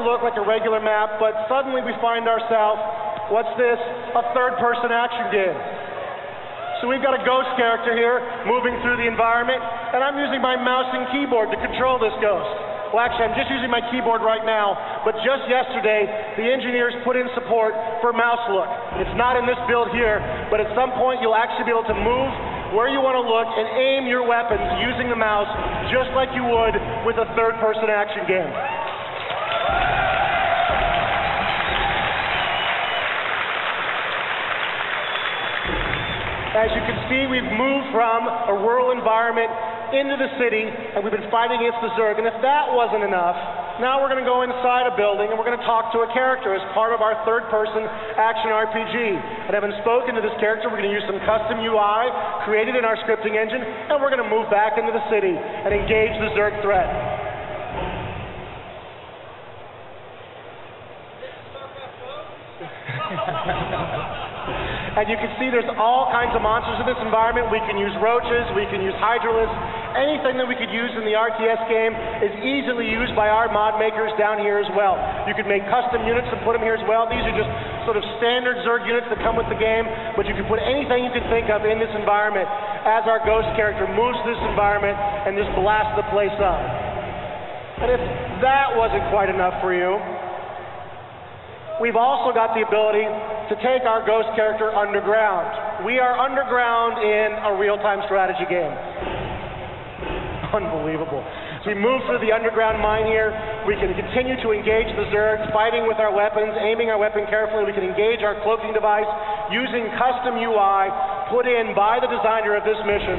look like a regular map, but suddenly we find ourselves, what's this? A third-person action game. So we've got a ghost character here moving through the environment, and I'm using my mouse and keyboard to control this ghost. Well, actually, I'm just using my keyboard right now, but just yesterday, the engineers put in support for mouse look. It's not in this build here, but at some point you'll actually be able to move where you want to look and aim your weapons using the mouse just like you would with a third-person action game. As you can see, we've moved from a rural environment into the city, and we've been fighting against the Zerg. And if that wasn't enough, now we're going to go inside a building, and we're going to talk to a character as part of our third-person action RPG. And having spoken to this character, we're going to use some custom UI created in our scripting engine, and we're going to move back into the city and engage the Zerg threat. And you can see there's all kinds of monsters in this environment. We can use roaches, we can use hydralisks, anything that we could use in the RTS game is easily used by our mod makers down here as well. You could make custom units and put them here as well. These are just sort of standard Zerg units that come with the game, but you can put anything you can think of in this environment as our ghost character moves this environment and just blasts the place up. And if that wasn't quite enough for you, we've also got the ability to take our ghost character underground. We are underground in a real-time strategy game. Unbelievable. So we move through the underground mine here. We can continue to engage the Zerg, fighting with our weapons, aiming our weapon carefully. We can engage our cloaking device using custom UI put in by the designer of this mission.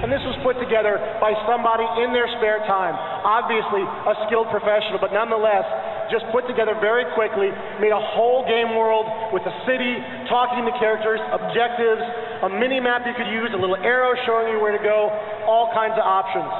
And this was put together by somebody in their spare time. Obviously a skilled professional, but nonetheless, just put together very quickly, made a whole game world with a city, talking to characters, objectives, a mini-map you could use, a little arrow showing you where to go, all kinds of options.